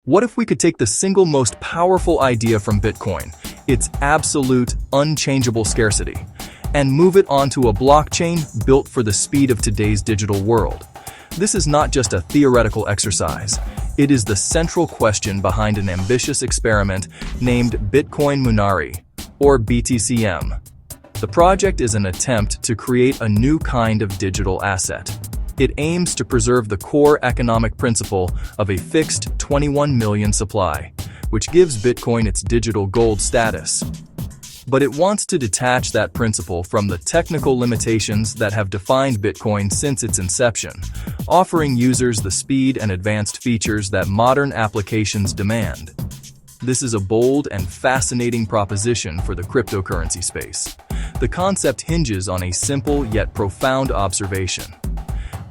What if we could take the single most powerful idea from Bitcoin, its absolute, unchangeable scarcity, and move it onto a blockchain built for the speed of today's digital world? This is not just a theoretical exercise. It is the central question behind an ambitious experiment named Bitcoin Munari, or BTCM. The project is an attempt to create a new kind of digital asset. It aims to preserve the core economic principle of a fixed 21 million supply, which gives Bitcoin its digital gold status. But it wants to detach that principle from the technical limitations that have defined Bitcoin since its inception, offering users the speed and advanced features that modern applications demand. This is a bold and fascinating proposition for the cryptocurrency space. The concept hinges on a simple yet profound observation.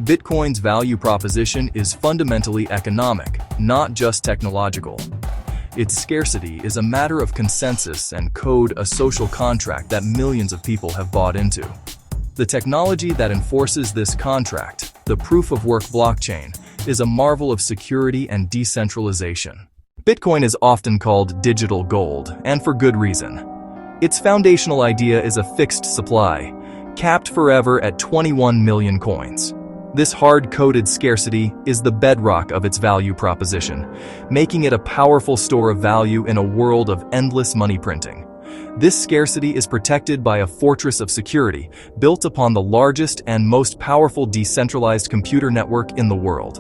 Bitcoin's value proposition is fundamentally economic, not just technological. Its scarcity is a matter of consensus and code, a social contract that millions of people have bought into. The technology that enforces this contract, the proof-of-work blockchain, is a marvel of security and decentralization. Bitcoin is often called digital gold, and for good reason. Its foundational idea is a fixed supply, capped forever at 21 million coins. This hard-coded scarcity is the bedrock of its value proposition, making it a powerful store of value in a world of endless money printing. This scarcity is protected by a fortress of security built upon the largest and most powerful decentralized computer network in the world.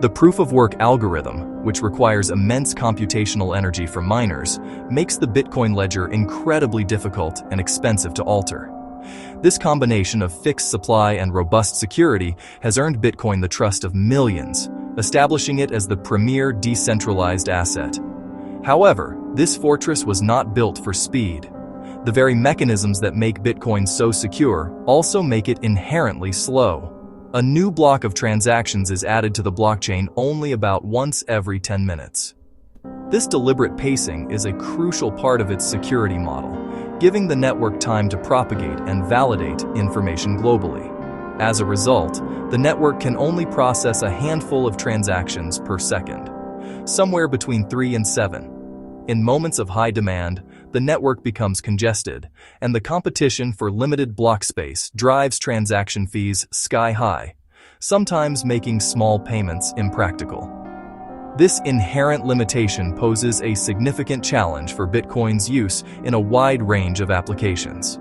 The proof-of-work algorithm, which requires immense computational energy from miners, makes the Bitcoin ledger incredibly difficult and expensive to alter. This combination of fixed supply and robust security has earned Bitcoin the trust of millions, establishing it as the premier decentralized asset. However, this fortress was not built for speed. The very mechanisms that make Bitcoin so secure also make it inherently slow. A new block of transactions is added to the blockchain only about once every 10 minutes. This deliberate pacing is a crucial part of its security model, giving the network time to propagate and validate information globally. As a result, the network can only process a handful of transactions per second, somewhere between 3 and 7. In moments of high demand, the network becomes congested, and the competition for limited block space drives transaction fees sky high, sometimes making small payments impractical. This inherent limitation poses a significant challenge for Bitcoin's use in a wide range of applications.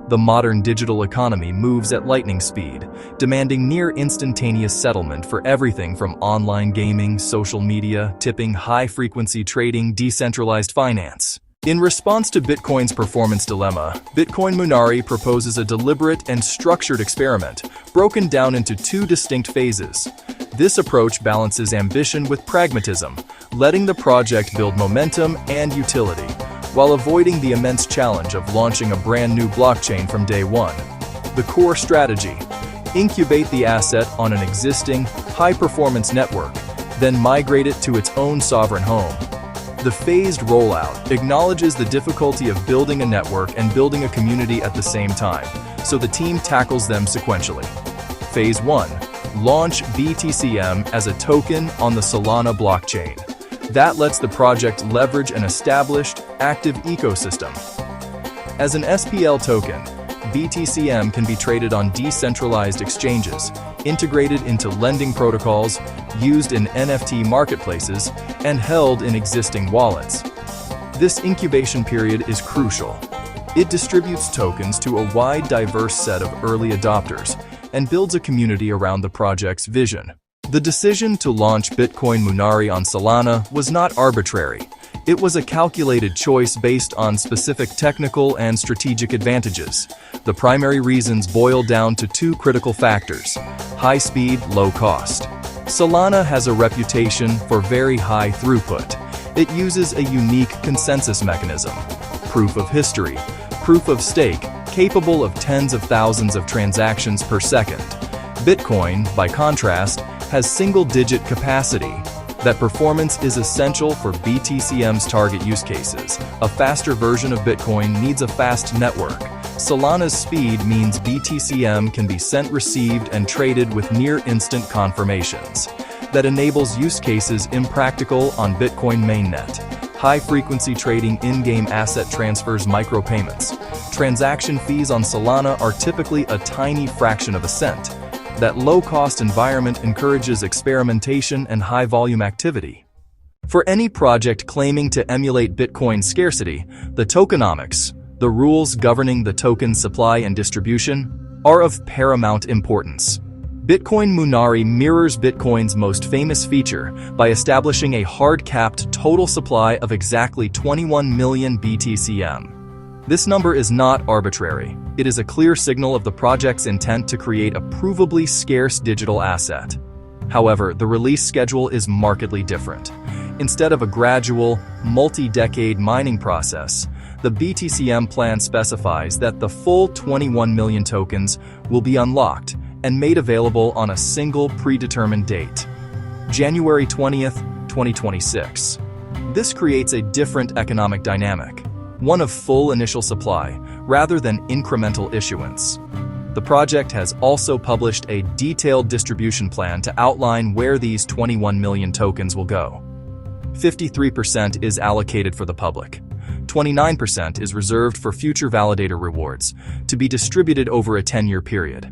The modern digital economy moves at lightning speed, demanding near instantaneous settlement for everything from online gaming, social media, tipping, high-frequency trading, decentralized finance. In response to Bitcoin's performance dilemma, Bitcoin Munari proposes a deliberate and structured experiment, broken down into two distinct phases. This approach balances ambition with pragmatism, letting the project build momentum and utility, while avoiding the immense challenge of launching a brand new blockchain from day one. The core strategy: incubate the asset on an existing, high-performance network, then migrate it to its own sovereign home. The phased rollout acknowledges the difficulty of building a network and building a community at the same time, so the team tackles them sequentially. Phase 1. Launch BTCM as a token on the Solana blockchain. That lets the project leverage an established, active ecosystem. As an SPL token, BTCM can be traded on decentralized exchanges, integrated into lending protocols, used in NFT marketplaces, and held in existing wallets. This incubation period is crucial. It distributes tokens to a wide, diverse set of early adopters and builds a community around the project's vision. The decision to launch Bitcoin Munari on Solana was not arbitrary. It was a calculated choice based on specific technical and strategic advantages. The primary reasons boil down to two critical factors: high speed, low cost. Solana has a reputation for very high throughput. It uses a unique consensus mechanism, proof of history, proof of stake, capable of tens of thousands of transactions per second. Bitcoin, by contrast, has single-digit capacity. That performance is essential for BTCM's target use cases. A faster version of Bitcoin needs a fast network. Solana's speed means BTCM can be sent, received, and traded with near-instant confirmations. that enables use cases impractical on Bitcoin mainnet. High-frequency trading, in-game asset transfers, micropayments. Transaction fees on Solana are typically a tiny fraction of a cent. That low-cost environment encourages experimentation and high-volume activity. For any project claiming to emulate Bitcoin scarcity, the tokenomics, the rules governing the token's supply and distribution, are of paramount importance. Bitcoin Munari mirrors Bitcoin's most famous feature by establishing a hard-capped total supply of exactly 21 million BTCM. This number is not arbitrary. It is a clear signal of the project's intent to create a provably scarce digital asset. However, the release schedule is markedly different. Instead of a gradual, multi-decade mining process, the BTCM plan specifies that the full 21 million tokens will be unlocked and made available on a single predetermined date, January 20th, 2026. This creates a different economic dynamic, one of full initial supply rather than incremental issuance. The project has also published a detailed distribution plan to outline where these 21 million tokens will go. 53% is allocated for the public. 29% is reserved for future validator rewards, to be distributed over a 10-year period.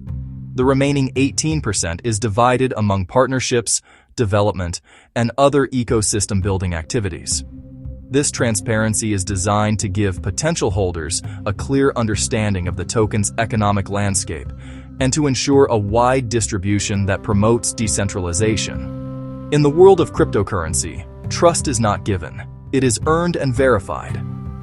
The remaining 18% is divided among partnerships, development, and other ecosystem building activities. This transparency is designed to give potential holders a clear understanding of the token's economic landscape and to ensure a wide distribution that promotes decentralization. In the world of cryptocurrency, trust is not given, it is earned and verified.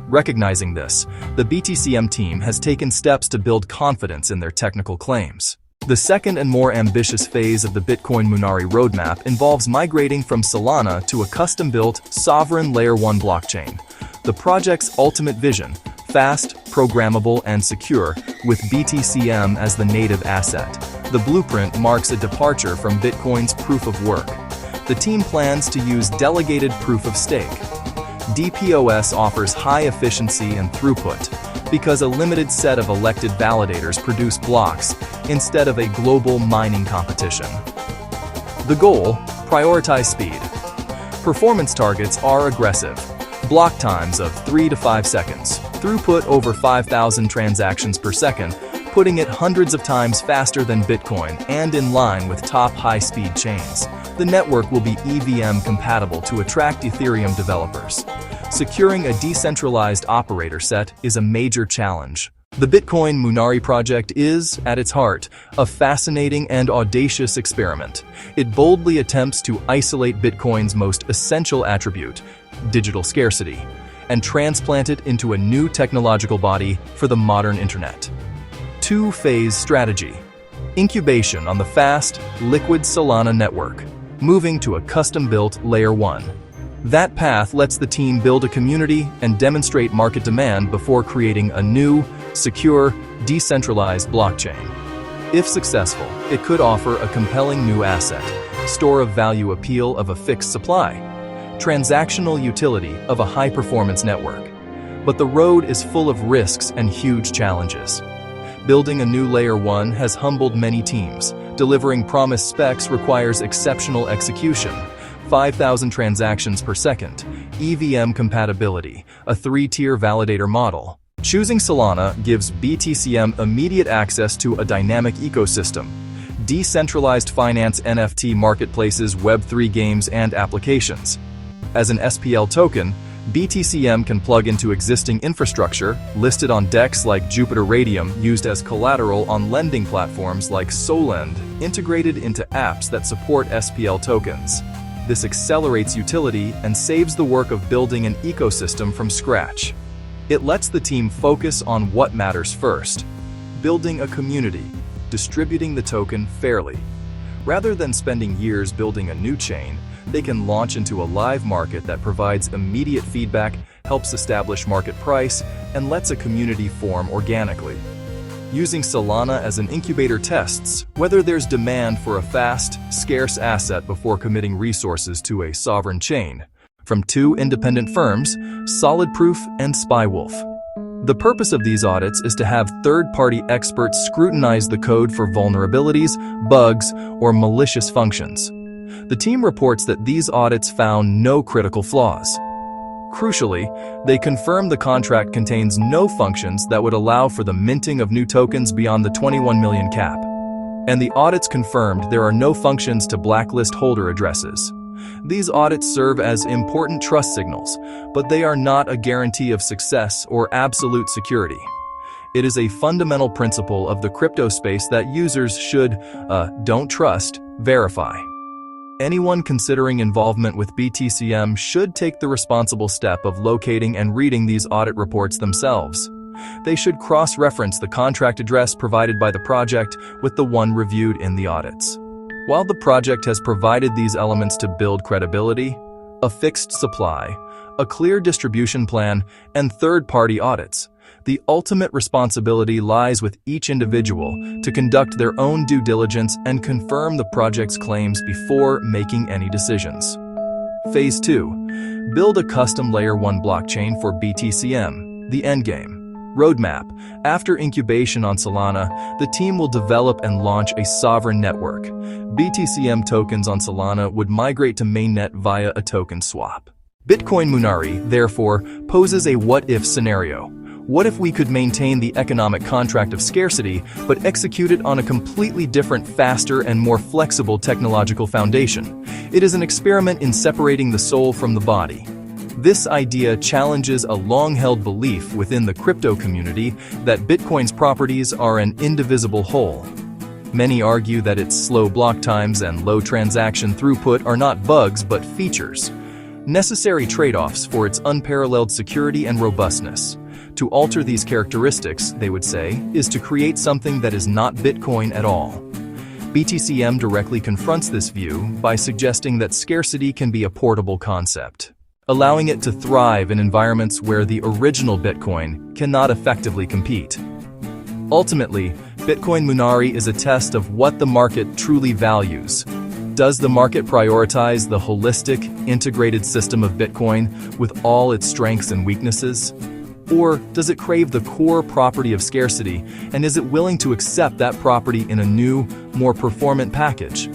Recognizing this, the BTCM team has taken steps to build confidence in their technical claims. The second and more ambitious phase of the Bitcoin Munari roadmap involves migrating from Solana to a custom-built, sovereign Layer 1 blockchain. The project's ultimate vision: fast, programmable, and secure, with BTCM as the native asset. The blueprint marks a departure from Bitcoin's proof of work. The team plans to use delegated proof of stake. DPoS offers high efficiency and throughput because a limited set of elected validators produce blocks instead of a global mining competition. The goal: prioritize speed. Performance targets are aggressive. Block times of 3 to 5 seconds, throughput over 5,000 transactions per second, putting it hundreds of times faster than Bitcoin and in line with top high-speed chains. The network will be EVM compatible to attract Ethereum developers. Securing a decentralized operator set is a major challenge. The Bitcoin Munari project is, at its heart, a fascinating and audacious experiment. It boldly attempts to isolate Bitcoin's most essential attribute, digital scarcity, and transplant it into a new technological body for the modern internet. Two-phase strategy. Incubation on the fast, liquid Solana network, moving to a custom-built Layer 1. That path lets the team build a community and demonstrate market demand before creating a new, secure, decentralized blockchain. If successful, it could offer a compelling new asset, store of value appeal of a fixed supply, transactional utility of a high-performance network. But the road is full of risks and huge challenges. Building a new Layer 1 has humbled many teams. Delivering promised specs requires exceptional execution. 5,000 transactions per second, EVM compatibility, a 3-tier validator model. Choosing Solana gives BTCM immediate access to a dynamic ecosystem, decentralized finance, NFT marketplaces, Web3 games, and applications. As an SPL token, BTCM can plug into existing infrastructure, listed on DEX like Jupiter Radium, used as collateral on lending platforms like Solend, integrated into apps that support SPL tokens. This accelerates utility and saves the work of building an ecosystem from scratch. It lets the team focus on what matters first: building a community, distributing the token fairly. Rather than spending years building a new chain, they can launch into a live market that provides immediate feedback, helps establish market price, and lets a community form organically. Using Solana as an incubator tests whether there's demand for a fast, scarce asset before committing resources to a sovereign chain. From two independent firms, Solid Proof and Spywolf. The purpose of these audits is to have third-party experts scrutinize the code for vulnerabilities, bugs, or malicious functions. The team reports that these audits found no critical flaws. Crucially, they confirmed the contract contains no functions that would allow for the minting of new tokens beyond the 21 million cap. And the audits confirmed there are no functions to blacklist holder addresses. These audits serve as important trust signals, but they are not a guarantee of success or absolute security. It is a fundamental principle of the crypto space that users should, don't trust, verify. Anyone considering involvement with BTCM should take the responsible step of locating and reading these audit reports themselves. They should cross-reference the contract address provided by the project with the one reviewed in the audits. While the project has provided these elements to build credibility, a fixed supply, a clear distribution plan, and third-party audits, the ultimate responsibility lies with each individual to conduct their own due diligence and confirm the project's claims before making any decisions. Phase 2. Build a custom Layer 1 blockchain for BTCM, the endgame. Roadmap. After incubation on Solana, the team will develop and launch a sovereign network. BTCM tokens on Solana would migrate to mainnet via a token swap. Bitcoin Munari, therefore, poses a what-if scenario. What if we could maintain the economic contract of scarcity, but execute it on a completely different, faster, and more flexible technological foundation? It is an experiment in separating the soul from the body. This idea challenges a long-held belief within the crypto community that Bitcoin's properties are an indivisible whole. Many argue that its slow block times and low transaction throughput are not bugs but features, necessary trade-offs for its unparalleled security and robustness. To alter these characteristics, they would say, is to create something that is not Bitcoin at all. BTCM directly confronts this view by suggesting that scarcity can be a portable concept, allowing it to thrive in environments where the original Bitcoin cannot effectively compete. Ultimately, Bitcoin Munari is a test of what the market truly values. Does the market prioritize the holistic, integrated system of Bitcoin with all its strengths and weaknesses? Or does it crave the core property of scarcity, and is it willing to accept that property in a new, more performant package?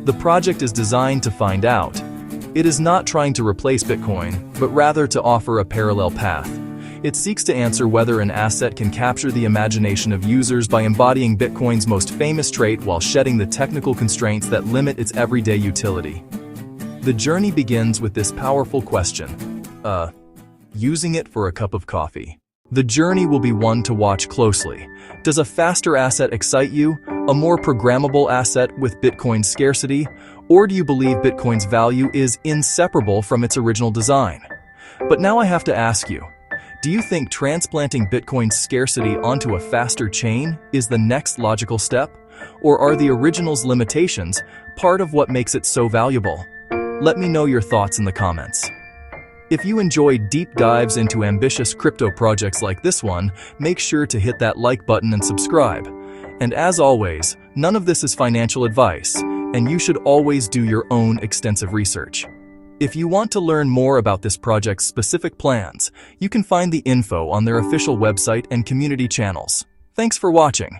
The project is designed to find out. It is not trying to replace Bitcoin, but rather to offer a parallel path. It seeks to answer whether an asset can capture the imagination of users by embodying Bitcoin's most famous trait while shedding the technical constraints that limit its everyday utility. The journey begins with this powerful question. Using it for a cup of coffee. The journey will be one to watch closely. Does a faster asset excite you? A more programmable asset with Bitcoin's scarcity? Or do you believe Bitcoin's value is inseparable from its original design? But now I have to ask you, do you think transplanting Bitcoin's scarcity onto a faster chain is the next logical step? Or are the original's limitations part of what makes it so valuable? Let me know your thoughts in the comments. If you enjoy deep dives into ambitious crypto projects like this one, make sure to hit that like button and subscribe. And as always, none of this is financial advice, and you should always do your own extensive research. If you want to learn more about this project's specific plans, you can find the info on their official website and community channels. Thanks for watching.